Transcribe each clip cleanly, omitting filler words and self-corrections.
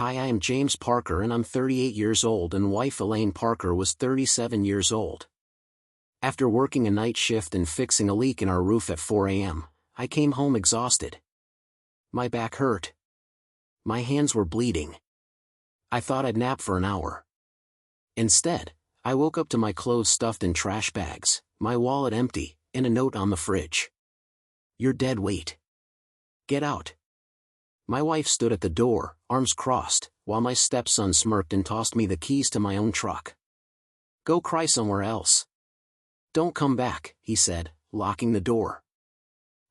Hi, I am James Parker and I'm 38 years old and wife Elaine Parker was 37 years old. After working a night shift and fixing a leak in our roof at 4 a.m., I came home exhausted. My back hurt. My hands were bleeding. I thought I'd nap for an hour. Instead, I woke up to my clothes stuffed in trash bags, my wallet empty, and a note on the fridge. "You're dead weight. Get out." My wife stood at the door, arms crossed, while my stepson smirked and tossed me the keys to my own truck. "Go cry somewhere else. Don't come back," he said, locking the door.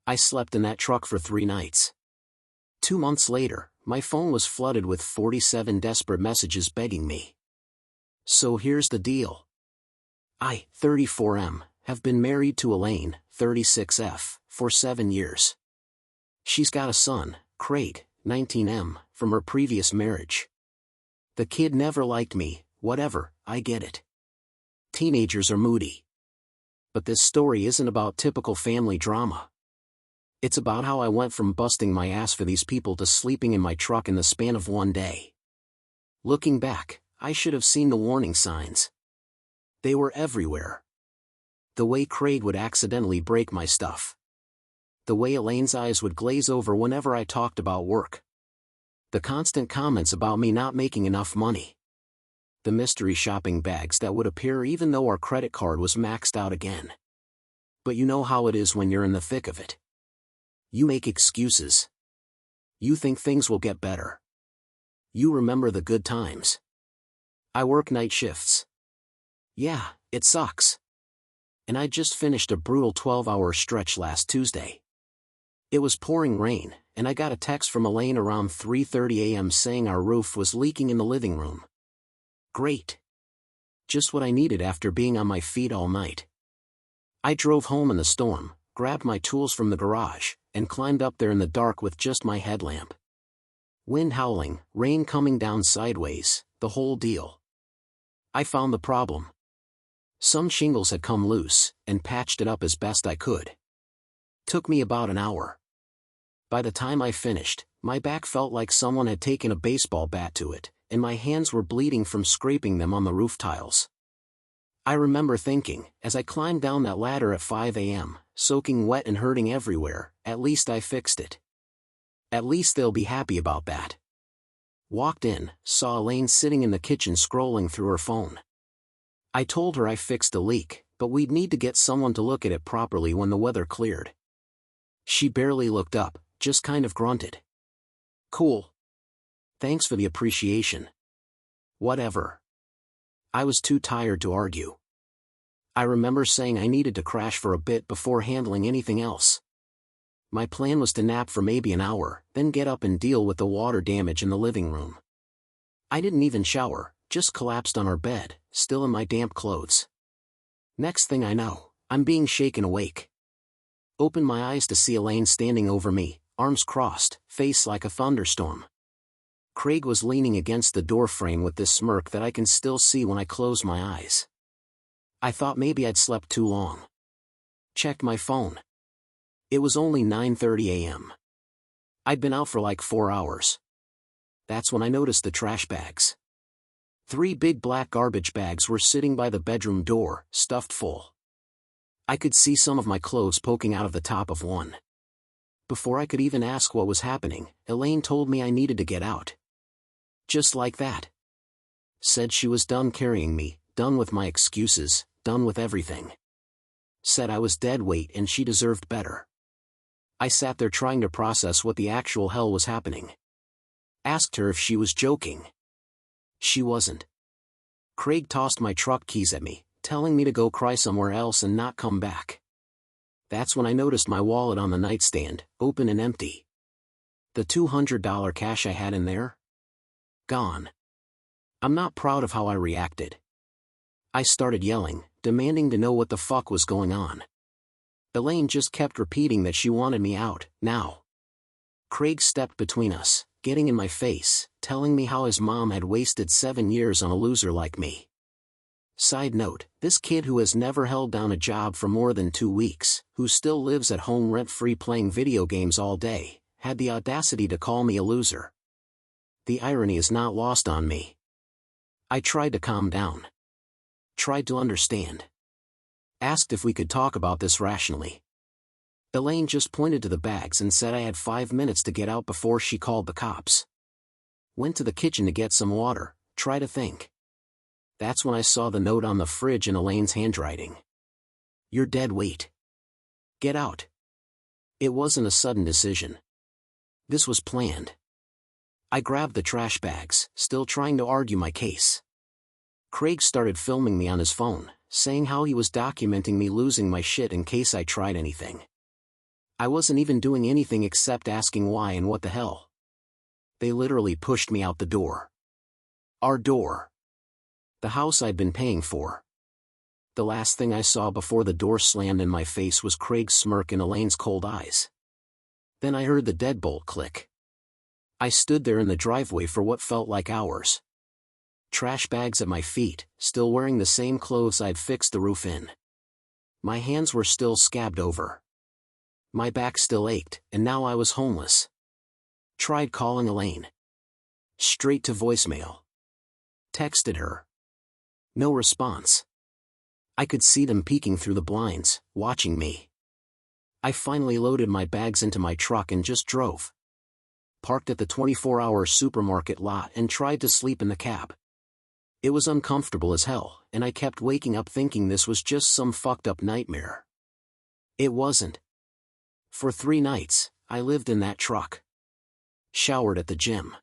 I slept in that truck for 3 nights. 2 months later, my phone was flooded with 47 desperate messages begging me. So here's the deal. I, 34M, have been married to Elaine, 36F, for 7 years. She's got a son, Craig, 19M, from her previous marriage. The kid never liked me, whatever, I get it. Teenagers are moody. But this story isn't about typical family drama. It's about how I went from busting my ass for these people to sleeping in my truck in the span of 1 day. Looking back, I should have seen the warning signs. They were everywhere. The way Craig would accidentally break my stuff. The way Elaine's eyes would glaze over whenever I talked about work. The constant comments about me not making enough money. The mystery shopping bags that would appear even though our credit card was maxed out again. But you know how it is when you're in the thick of it. You make excuses. You think things will get better. You remember the good times. I work night shifts. Yeah, it sucks. And I just finished a brutal 12-hour stretch last Tuesday. It was pouring rain, and I got a text from Elaine around 3:30 a.m. saying our roof was leaking in the living room. Great. Just what I needed after being on my feet all night. I drove home in the storm, grabbed my tools from the garage, and climbed up there in the dark with just my headlamp. Wind howling, rain coming down sideways, the whole deal. I found the problem. Some shingles had come loose, and patched it up as best I could. Took me about an hour. By the time I finished, my back felt like someone had taken a baseball bat to it, and my hands were bleeding from scraping them on the roof tiles. I remember thinking, as I climbed down that ladder at 5 a.m., soaking wet and hurting everywhere, at least I fixed it. At least they'll be happy about that. Walked in, saw Elaine sitting in the kitchen scrolling through her phone. I told her I fixed a leak, but we'd need to get someone to look at it properly when the weather cleared. She barely looked up, just kind of grunted. "Cool. Thanks for the appreciation. Whatever." I was too tired to argue. I remember saying I needed to crash for a bit before handling anything else. My plan was to nap for maybe an hour, then get up and deal with the water damage in the living room. I didn't even shower, just collapsed on our bed, still in my damp clothes. Next thing I know, I'm being shaken awake. Open my eyes to see Elaine standing over me, arms crossed, face like a thunderstorm. Craig was leaning against the doorframe with this smirk that I can still see when I close my eyes. I thought maybe I'd slept too long. Checked my phone. It was only 9:30 a.m. I'd been out for like 4 hours. That's when I noticed the trash bags. 3 big black garbage bags were sitting by the bedroom door, stuffed full. I could see some of my clothes poking out of the top of one. Before I could even ask what was happening, Elaine told me I needed to get out. Just like that. Said she was done carrying me, done with my excuses, done with everything. Said I was dead weight and she deserved better. I sat there trying to process what the actual hell was happening. Asked her if she was joking. She wasn't. Craig tossed my truck keys at me, telling me to go cry somewhere else and not come back. That's when I noticed my wallet on the nightstand, open and empty. The $200 cash I had in there? Gone. I'm not proud of how I reacted. I started yelling, demanding to know what the fuck was going on. Elaine just kept repeating that she wanted me out, now. Craig stepped between us, getting in my face, telling me how his mom had wasted 7 years on a loser like me. Side note, this kid who has never held down a job for more than 2 weeks, who still lives at home rent-free playing video games all day, had the audacity to call me a loser. The irony is not lost on me. I tried to calm down. Tried to understand. Asked if we could talk about this rationally. Elaine just pointed to the bags and said I had 5 minutes to get out before she called the cops. Went to the kitchen to get some water, try to think. That's when I saw the note on the fridge in Elaine's handwriting. You're dead weight. Get out. It wasn't a sudden decision. This was planned. I grabbed the trash bags, still trying to argue my case. Craig started filming me on his phone, saying how he was documenting me losing my shit in case I tried anything. I wasn't even doing anything except asking why and what the hell. They literally pushed me out the door. Our door. The house I'd been paying for. The last thing I saw before the door slammed in my face was Craig's smirk in Elaine's cold eyes. Then I heard the deadbolt click. I stood there in the driveway for what felt like hours. Trash bags at my feet, still wearing the same clothes I'd fixed the roof in. My hands were still scabbed over. My back still ached, and now I was homeless. Tried calling Elaine. Straight to voicemail. Texted her. No response. I could see them peeking through the blinds, watching me. I finally loaded my bags into my truck and just drove. Parked at the 24-hour supermarket lot and tried to sleep in the cab. It was uncomfortable as hell, and I kept waking up thinking this was just some fucked up nightmare. It wasn't. For 3 nights, I lived in that truck. Showered at the gym.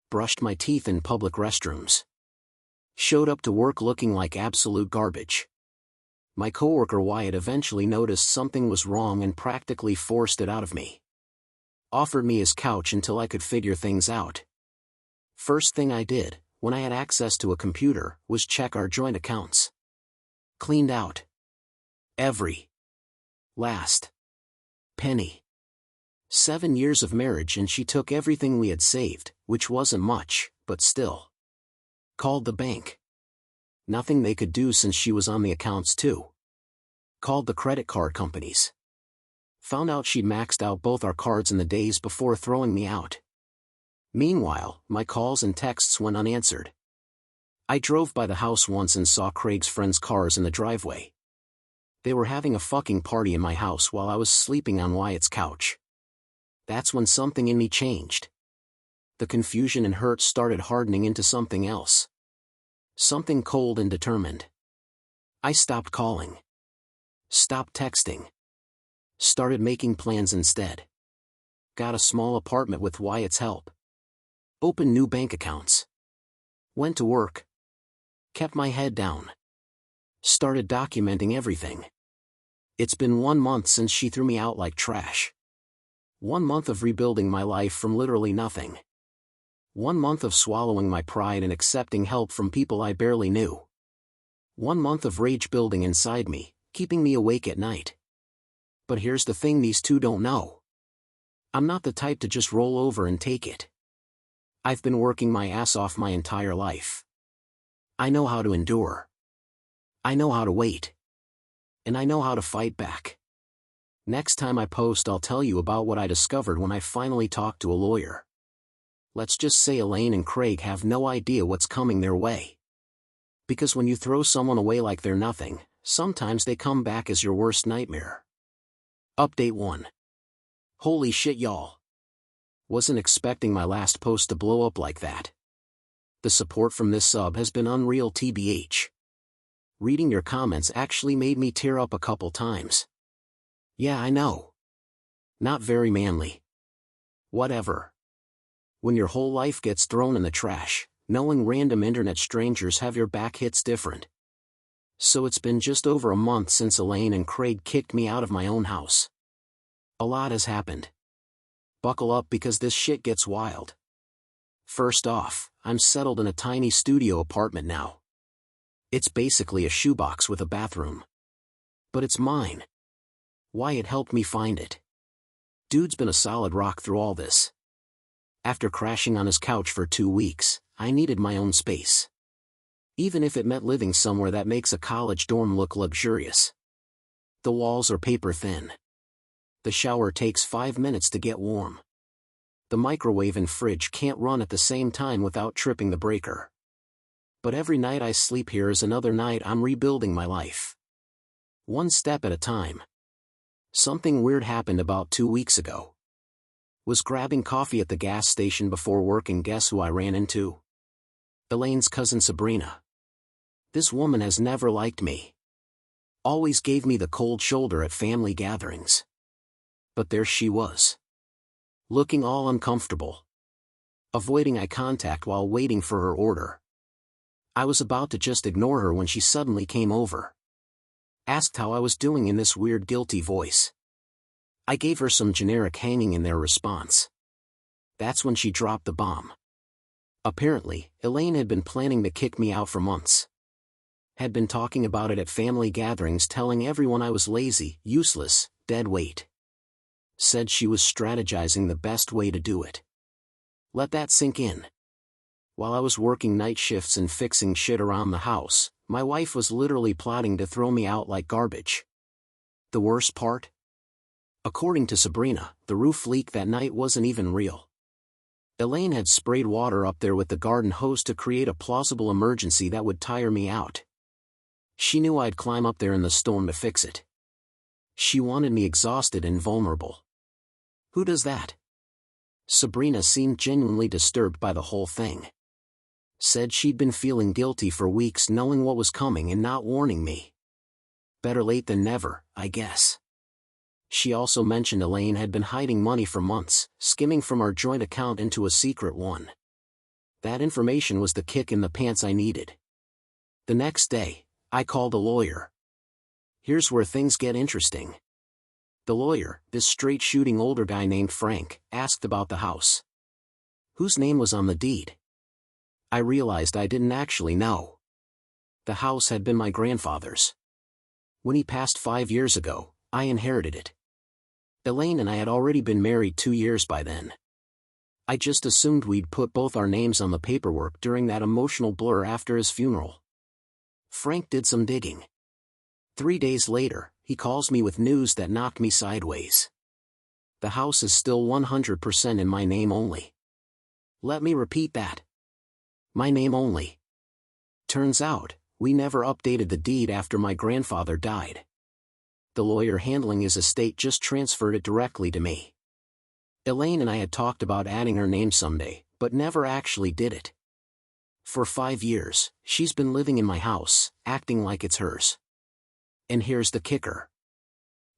Brushed my teeth in public restrooms. Showed up to work looking like absolute garbage. My coworker Wyatt eventually noticed something was wrong and practically forced it out of me. Offered me his couch until I could figure things out. First thing I did, when I had access to a computer, was check our joint accounts. Cleaned out. Every last penny. 7 years of marriage and she took everything we had saved, which wasn't much, but still. Called the bank. Nothing they could do since she was on the accounts too. Called the credit card companies. Found out she'd maxed out both our cards in the days before throwing me out. Meanwhile, my calls and texts went unanswered. I drove by the house once and saw Craig's friends' cars in the driveway. They were having a fucking party in my house while I was sleeping on Wyatt's couch. That's when something in me changed. The confusion and hurt started hardening into something else. Something cold and determined. I stopped calling. Stopped texting. Started making plans instead. Got a small apartment with Wyatt's help. Opened new bank accounts. Went to work. Kept my head down. Started documenting everything. It's been 1 month since she threw me out like trash. 1 month of rebuilding my life from literally nothing. 1 month of swallowing my pride and accepting help from people I barely knew. 1 month of rage building inside me, keeping me awake at night. But here's the thing these two don't know. I'm not the type to just roll over and take it. I've been working my ass off my entire life. I know how to endure. I know how to wait. And I know how to fight back. Next time I post, I'll tell you about what I discovered when I finally talked to a lawyer. Let's just say Elaine and Craig have no idea what's coming their way. Because when you throw someone away like they're nothing, sometimes they come back as your worst nightmare. Update 1. Holy shit, y'all. Wasn't expecting my last post to blow up like that. The support from this sub has been unreal tbh. Reading your comments actually made me tear up a couple times. Yeah, I know. Not very manly. Whatever. When your whole life gets thrown in the trash, knowing random internet strangers have your back hits different. So it's been just over a month since Elaine and Craig kicked me out of my own house. A lot has happened. Buckle up because this shit gets wild. First off, I'm settled in a tiny studio apartment now. It's basically a shoebox with a bathroom. But it's mine. Wyatt helped me find it. Dude's been a solid rock through all this. After crashing on his couch for 2 weeks, I needed my own space. Even if it meant living somewhere that makes a college dorm look luxurious. The walls are paper thin. The shower takes 5 minutes to get warm. The microwave and fridge can't run at the same time without tripping the breaker. But every night I sleep here is another night I'm rebuilding my life. One step at a time. Something weird happened about 2 weeks ago. Was grabbing coffee at the gas station before work, and guess who I ran into? Elaine's cousin Sabrina. This woman has never liked me. Always gave me the cold shoulder at family gatherings. But there she was. Looking all uncomfortable. Avoiding eye contact while waiting for her order. I was about to just ignore her when she suddenly came over. Asked how I was doing in this weird guilty voice. I gave her some generic hanging in there response. That's when she dropped the bomb. Apparently, Elaine had been planning to kick me out for months. Had been talking about it at family gatherings, telling everyone I was lazy, useless, dead weight. Said she was strategizing the best way to do it. Let that sink in. While I was working night shifts and fixing shit around the house, my wife was literally plotting to throw me out like garbage. The worst part? According to Sabrina, the roof leak that night wasn't even real. Elaine had sprayed water up there with the garden hose to create a plausible emergency that would tire me out. She knew I'd climb up there in the storm to fix it. She wanted me exhausted and vulnerable. Who does that? Sabrina seemed genuinely disturbed by the whole thing. Said she'd been feeling guilty for weeks, knowing what was coming and not warning me. Better late than never, I guess. She also mentioned Elaine had been hiding money for months, skimming from our joint account into a secret one. That information was the kick in the pants I needed. The next day, I called a lawyer. Here's where things get interesting. The lawyer, this straight-shooting older guy named Frank, asked about the house. Whose name was on the deed? I realized I didn't actually know. The house had been my grandfather's. When he passed 5 years ago, I inherited it. Elaine and I had already been married 2 years by then. I just assumed we'd put both our names on the paperwork during that emotional blur after his funeral. Frank did some digging. 3 days later, he calls me with news that knocked me sideways. The house is still 100% in my name only. Let me repeat that. My name only. Turns out, we never updated the deed after my grandfather died. The lawyer handling his estate just transferred it directly to me. Elaine and I had talked about adding her name someday, but never actually did it. For 5 years, she's been living in my house, acting like it's hers. And here's the kicker.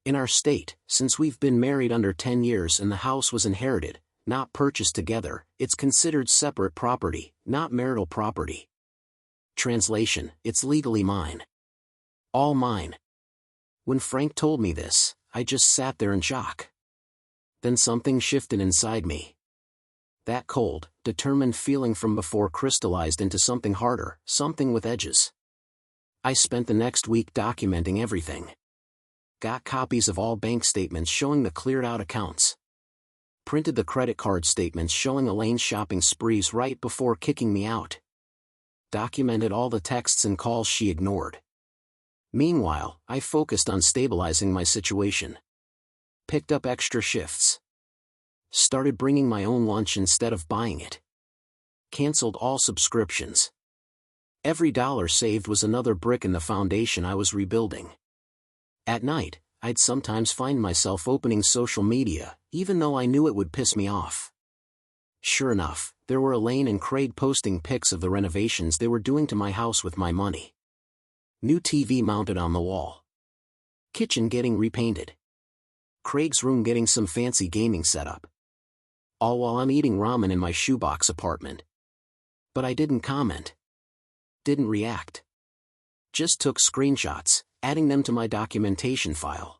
In our state, since we've been married under 10 years and the house was inherited, not purchased together, it's considered separate property, not marital property. Translation, it's legally mine. All mine. When Frank told me this, I just sat there in shock. Then something shifted inside me. That cold, determined feeling from before crystallized into something harder, something with edges. I spent the next week documenting everything. Got copies of all bank statements showing the cleared-out accounts. Printed the credit card statements showing Elaine's shopping sprees right before kicking me out. Documented all the texts and calls she ignored. Meanwhile, I focused on stabilizing my situation. Picked up extra shifts. Started bringing my own lunch instead of buying it. Canceled all subscriptions. Every dollar saved was another brick in the foundation I was rebuilding. At night, I'd sometimes find myself opening social media, even though I knew it would piss me off. Sure enough, there were Elaine and Craig posting pics of the renovations they were doing to my house with my money. New TV mounted on the wall. Kitchen getting repainted. Craig's room getting some fancy gaming setup. All while I'm eating ramen in my shoebox apartment. But I didn't comment. Didn't react. Just took screenshots, adding them to my documentation file.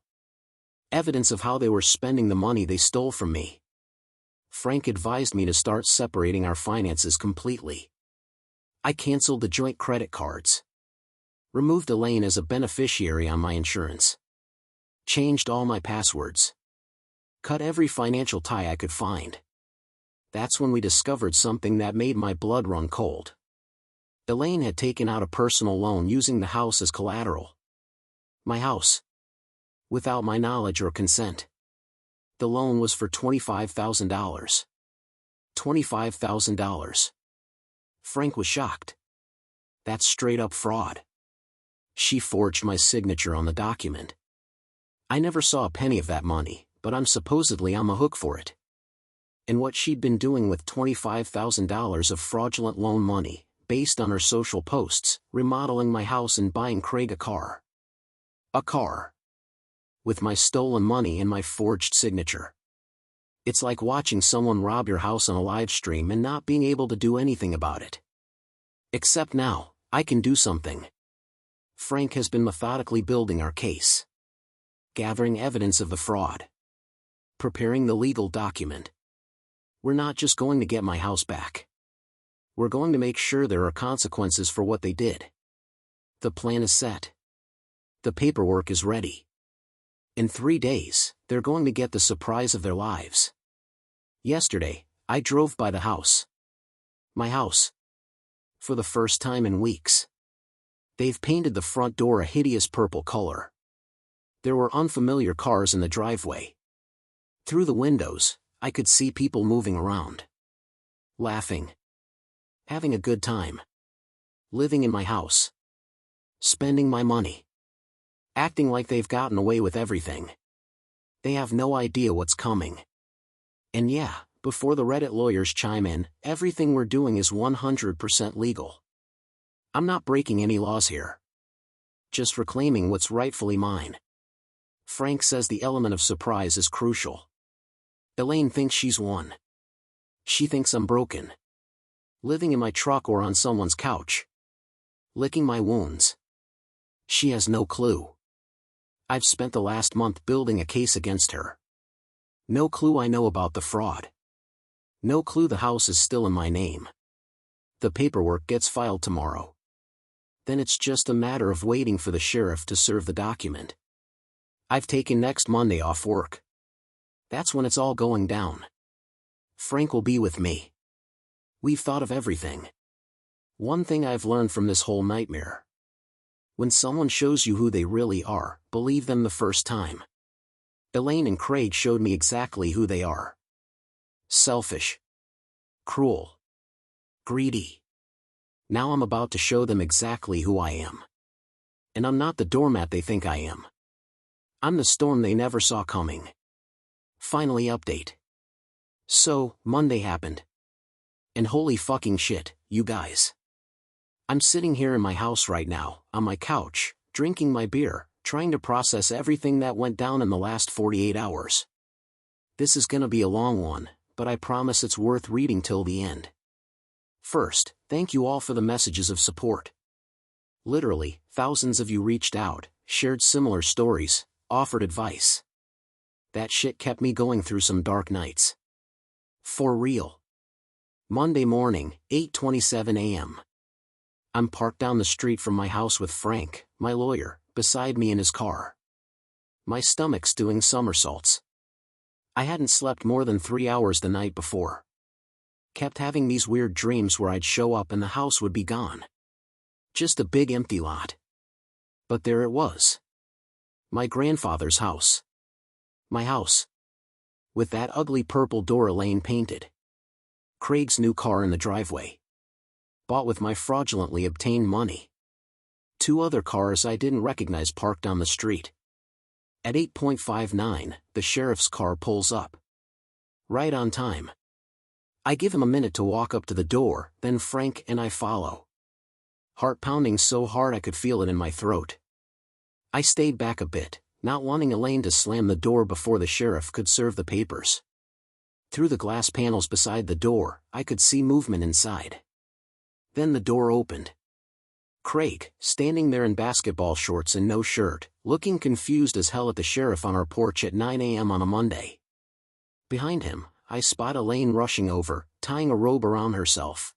Evidence of how they were spending the money they stole from me. Frank advised me to start separating our finances completely. I canceled the joint credit cards. Removed Elaine as a beneficiary on my insurance. Changed all my passwords. Cut every financial tie I could find. That's when we discovered something that made my blood run cold. Elaine had taken out a personal loan using the house as collateral. My house. Without my knowledge or consent. The loan was for $25,000. $25,000. Frank was shocked. That's straight up fraud. She forged my signature on the document. I never saw a penny of that money, but I'm supposedly on the hook for it. And what she'd been doing with $25,000 of fraudulent loan money, based on her social posts, remodeling my house and buying Craig a car. A car. With my stolen money and my forged signature. It's like watching someone rob your house on a live stream and not being able to do anything about it. Except now, I can do something. Frank has been methodically building our case. Gathering evidence of the fraud. Preparing the legal document. We're not just going to get my house back. We're going to make sure there are consequences for what they did. The plan is set. The paperwork is ready. In 3 days, they're going to get the surprise of their lives. Yesterday, I drove by the house. My house. For the first time in weeks. They've painted the front door a hideous purple color. There were unfamiliar cars in the driveway. Through the windows, I could see people moving around. Laughing. Having a good time. Living in my house. Spending my money. Acting like they've gotten away with everything. They have no idea what's coming. And yeah, before the Reddit lawyers chime in, everything we're doing is 100% legal. I'm not breaking any laws here. Just reclaiming what's rightfully mine. Frank says the element of surprise is crucial. Elaine thinks she's won. She thinks I'm broken. Living in my truck or on someone's couch. Licking my wounds. She has no clue. I've spent the last month building a case against her. No clue I know about the fraud. No clue the house is still in my name. The paperwork gets filed tomorrow. Then it's just a matter of waiting for the sheriff to serve the document. I've taken next Monday off work. That's when it's all going down. Frank will be with me. We've thought of everything. One thing I've learned from this whole nightmare. When someone shows you who they really are, believe them the first time. Elaine and Craig showed me exactly who they are. Selfish. Cruel. Greedy. Now I'm about to show them exactly who I am. And I'm not the doormat they think I am. I'm the storm they never saw coming. Finally update. So, Monday happened. And holy fucking shit, you guys. I'm sitting here in my house right now, on my couch, drinking my beer, trying to process everything that went down in the last 48 hours. This is gonna be a long one, but I promise it's worth reading till the end. First, thank you all for the messages of support. Literally, thousands of you reached out, shared similar stories, offered advice. That shit kept me going through some dark nights. For real. Monday morning, 8:27 a.m. I'm parked down the street from my house with Frank, my lawyer, beside me in his car. My stomach's doing somersaults. I hadn't slept more than 3 hours the night before. Kept having these weird dreams where I'd show up and the house would be gone. Just a big empty lot. But there it was. My grandfather's house. My house. With that ugly purple door Elaine painted. Craig's new car in the driveway. Bought with my fraudulently obtained money. 2 other cars I didn't recognize parked on the street. At 8:59, the sheriff's car pulls up. Right on time. I give him a minute to walk up to the door, then Frank and I follow. Heart pounding so hard I could feel it in my throat. I stayed back a bit, not wanting Elaine to slam the door before the sheriff could serve the papers. Through the glass panels beside the door, I could see movement inside. Then the door opened. Craig, standing there in basketball shorts and no shirt, looking confused as hell at the sheriff on our porch at 9 a.m. on a Monday. Behind him, I spot Elaine rushing over, tying a robe around herself.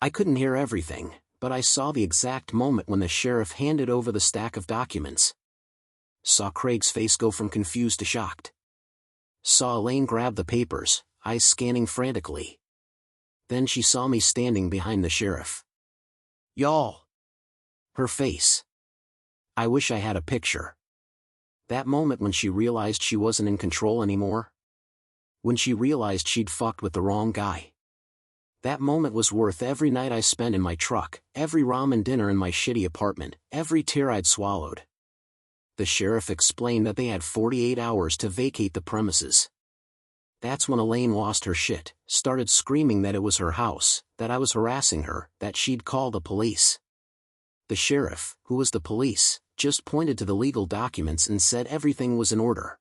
I couldn't hear everything, but I saw the exact moment when the sheriff handed over the stack of documents. Saw Craig's face go from confused to shocked. Saw Elaine grab the papers, eyes scanning frantically. Then she saw me standing behind the sheriff. Y'all! Her face. I wish I had a picture. That moment when she realized she wasn't in control anymore. When she realized she'd fucked with the wrong guy. That moment was worth every night I spent in my truck, every ramen dinner in my shitty apartment, every tear I'd swallowed. The sheriff explained that they had 48 hours to vacate the premises. That's when Elaine lost her shit, started screaming that it was her house, that I was harassing her, that she'd call the police. The sheriff, who was the police, just pointed to the legal documents and said everything was in order.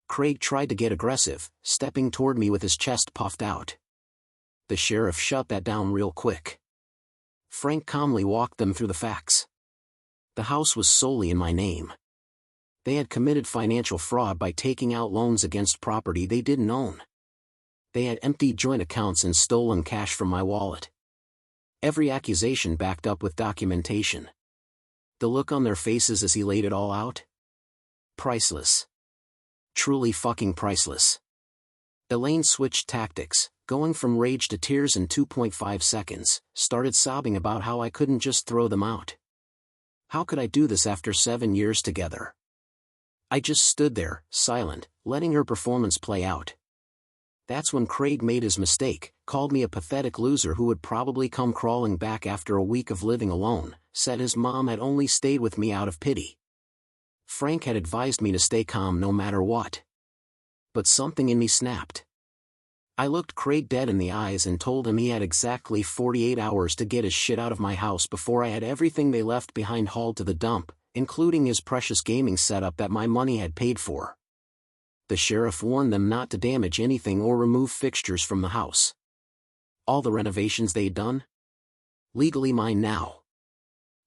Craig tried to get aggressive, stepping toward me with his chest puffed out. The sheriff shut that down real quick. Frank calmly walked them through the facts. The house was solely in my name. They had committed financial fraud by taking out loans against property they didn't own. They had emptied joint accounts and stolen cash from my wallet. Every accusation backed up with documentation. The look on their faces as he laid it all out? Priceless. Truly fucking priceless. Elaine switched tactics, going from rage to tears in 2.5 seconds, started sobbing about how I couldn't just throw them out. How could I do this after 7 years together? I just stood there, silent, letting her performance play out. That's when Craig made his mistake, called me a pathetic loser who would probably come crawling back after a week of living alone, said his mom had only stayed with me out of pity. Frank had advised me to stay calm no matter what. But something in me snapped. I looked Craig dead in the eyes and told him he had exactly 48 hours to get his shit out of my house before I had everything they left behind hauled to the dump, including his precious gaming setup that my money had paid for. The sheriff warned them not to damage anything or remove fixtures from the house. All the renovations they'd done? Legally mine now.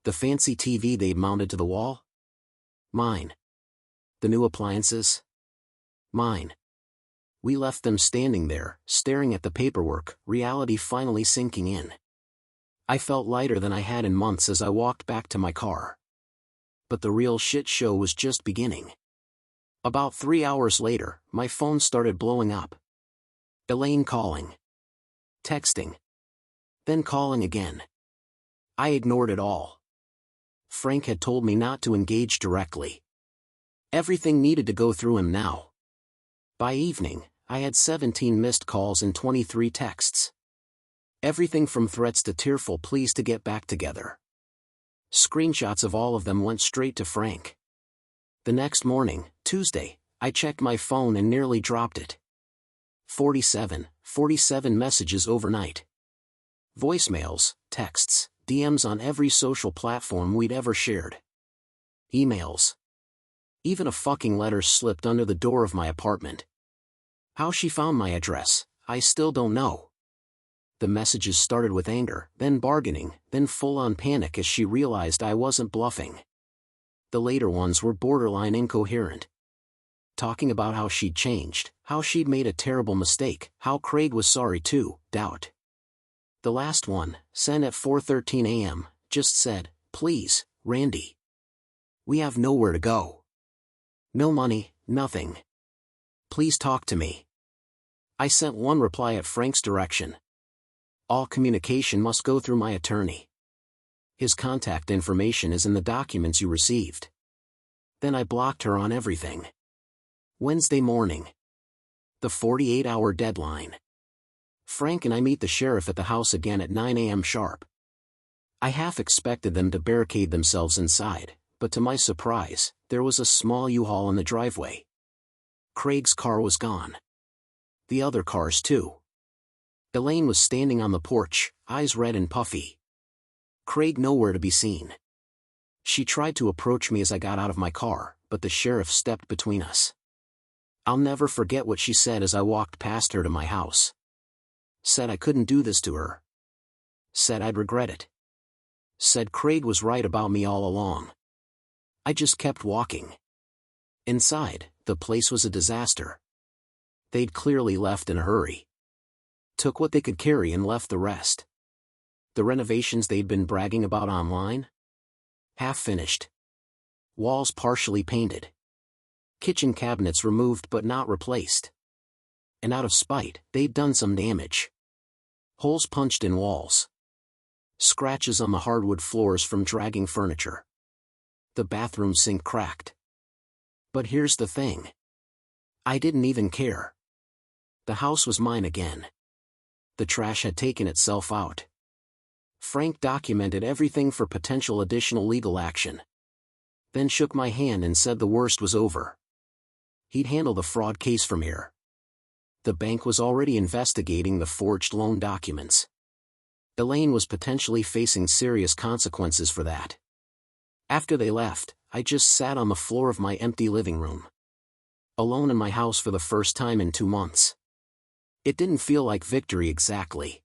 The fancy TV they'd mounted to the wall? Mine. The new appliances? Mine. We left them standing there, staring at the paperwork, reality finally sinking in. I felt lighter than I had in months as I walked back to my car. But the real shit show was just beginning. About 3 hours later, my phone started blowing up. Elaine calling. Texting. Then calling again. I ignored it all. Frank had told me not to engage directly. Everything needed to go through him now. By evening, I had 17 missed calls and 23 texts. Everything from threats to tearful pleas to get back together. Screenshots of all of them went straight to Frank. The next morning, Tuesday, I checked my phone and nearly dropped it. 47 messages overnight. Voicemails, texts, DMs on every social platform we'd ever shared. Emails. Even a fucking letter slipped under the door of my apartment. How she found my address, I still don't know. The messages started with anger, then bargaining, then full-on panic as she realized I wasn't bluffing. The later ones were borderline incoherent. Talking about how she'd changed, how she'd made a terrible mistake, how Craig was sorry too, doubt. The last one, sent at 4:13 a.m., just said, "Please, Randy. We have nowhere to go. No money, nothing. Please talk to me." I sent one reply at Frank's direction. All communication must go through my attorney. His contact information is in the documents you received. Then I blocked her on everything. Wednesday morning. The 48-hour deadline. Frank and I meet the sheriff at the house again at 9 a.m. sharp. I half expected them to barricade themselves inside, but to my surprise, there was a small U-Haul in the driveway. Craig's car was gone. The other cars too. Elaine was standing on the porch, eyes red and puffy. Craig nowhere to be seen. She tried to approach me as I got out of my car, but the sheriff stepped between us. I'll never forget what she said as I walked past her to my house. Said I couldn't do this to her. Said I'd regret it. Said Craig was right about me all along. I just kept walking. Inside, the place was a disaster. They'd clearly left in a hurry. Took what they could carry and left the rest. The renovations they'd been bragging about online? Half finished. Walls partially painted. Kitchen cabinets removed but not replaced. And out of spite, they'd done some damage. Holes punched in walls. Scratches on the hardwood floors from dragging furniture. The bathroom sink cracked. But here's the thing. I didn't even care. The house was mine again. The trash had taken itself out. Frank documented everything for potential additional legal action. Then shook my hand and said the worst was over. He'd handle the fraud case from here. The bank was already investigating the forged loan documents. Elaine was potentially facing serious consequences for that. After they left, I just sat on the floor of my empty living room. Alone in my house for the first time in 2 months. It didn't feel like victory exactly.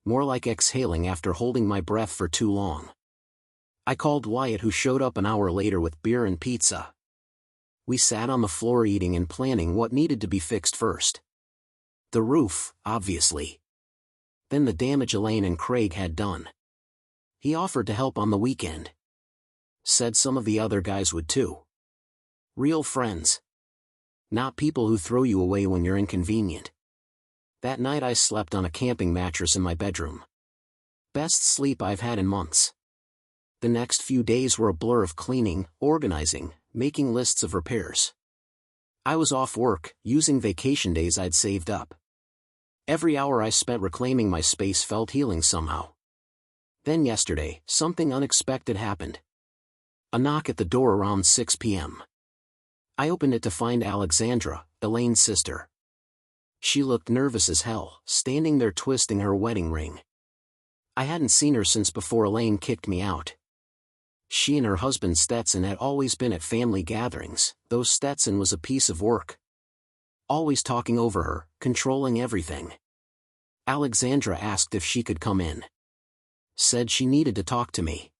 More like exhaling after holding my breath for too long. I called Wyatt, who showed up an hour later with beer and pizza. We sat on the floor eating and planning what needed to be fixed first. The roof, obviously. Then the damage Elaine and Craig had done. He offered to help on the weekend. Said some of the other guys would too. Real friends. Not people who throw you away when you're inconvenient. That night I slept on a camping mattress in my bedroom. Best sleep I've had in months. The next few days were a blur of cleaning, organizing, making lists of repairs. I was off work, using vacation days I'd saved up. Every hour I spent reclaiming my space felt healing somehow. Then yesterday, something unexpected happened. A knock at the door around 6 p.m. I opened it to find Alexandra, Elaine's sister. She looked nervous as hell, standing there twisting her wedding ring. I hadn't seen her since before Elaine kicked me out. She and her husband Stepson had always been at family gatherings, though Stepson was a piece of work. Always talking over her, controlling everything. Alexandra asked if she could come in. Said she needed to talk to me.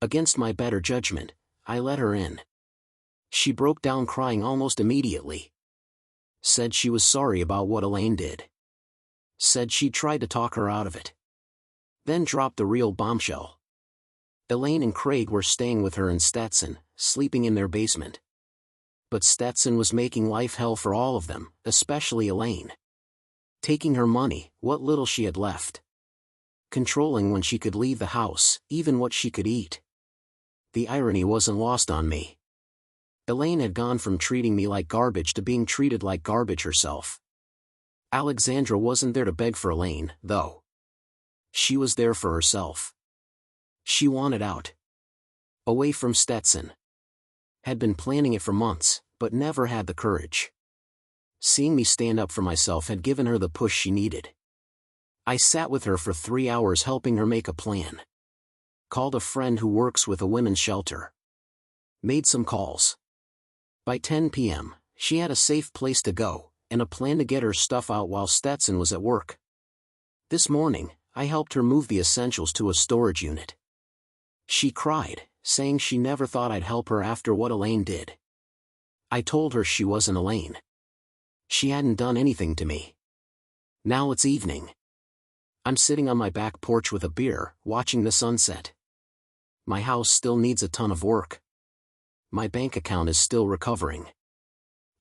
Against my better judgment, I let her in. She broke down crying almost immediately. Said she was sorry about what Elaine did. Said she tried to talk her out of it. Then dropped the real bombshell. Elaine and Craig were staying with her and Stepson, sleeping in their basement. But Stepson was making life hell for all of them, especially Elaine. Taking her money, what little she had left. Controlling when she could leave the house, even what she could eat. The irony wasn't lost on me. Elaine had gone from treating me like garbage to being treated like garbage herself. Alexandra wasn't there to beg for Elaine, though. She was there for herself. She wanted out. Away from Stepson. Had been planning it for months, but never had the courage. Seeing me stand up for myself had given her the push she needed. I sat with her for 3 hours helping her make a plan. Called a friend who works with a women's shelter. Made some calls. By 10 p.m., she had a safe place to go, and a plan to get her stuff out while Stepson was at work. This morning, I helped her move the essentials to a storage unit. She cried, saying she never thought I'd help her after what Elaine did. I told her she wasn't Elaine. She hadn't done anything to me. Now it's evening. I'm sitting on my back porch with a beer, watching the sunset. My house still needs a ton of work. My bank account is still recovering.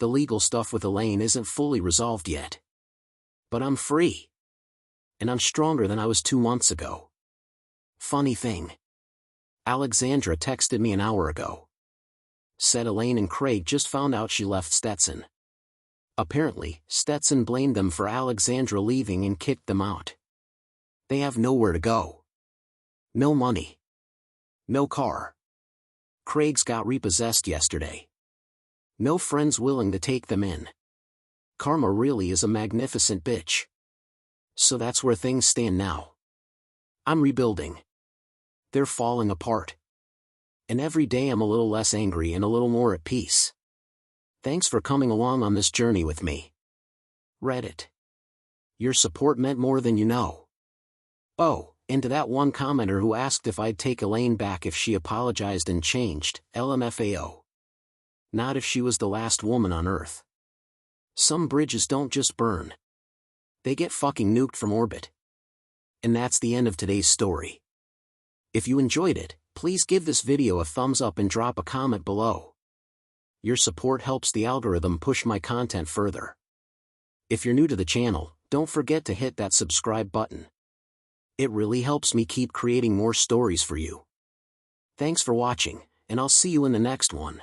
The legal stuff with Elaine isn't fully resolved yet. But I'm free. And I'm stronger than I was 2 months ago. Funny thing. Alexandra texted me an hour ago. Said Elaine and Craig just found out she left Stepson. Apparently, Stepson blamed them for Alexandra leaving and kicked them out. They have nowhere to go. No money. No car. Craig's got repossessed yesterday. No friends willing to take them in. Karma really is a magnificent bitch. So that's where things stand now. I'm rebuilding. They're falling apart. And every day I'm a little less angry and a little more at peace. Thanks for coming along on this journey with me. Reddit. Your support meant more than you know. Oh, and to that one commenter who asked if I'd take Elaine back if she apologized and changed, LMFAO. Not if she was the last woman on Earth. Some bridges don't just burn. They get fucking nuked from orbit. And that's the end of today's story. If you enjoyed it, please give this video a thumbs up and drop a comment below. Your support helps the algorithm push my content further. If you're new to the channel, don't forget to hit that subscribe button. It really helps me keep creating more stories for you. Thanks for watching, and I'll see you in the next one.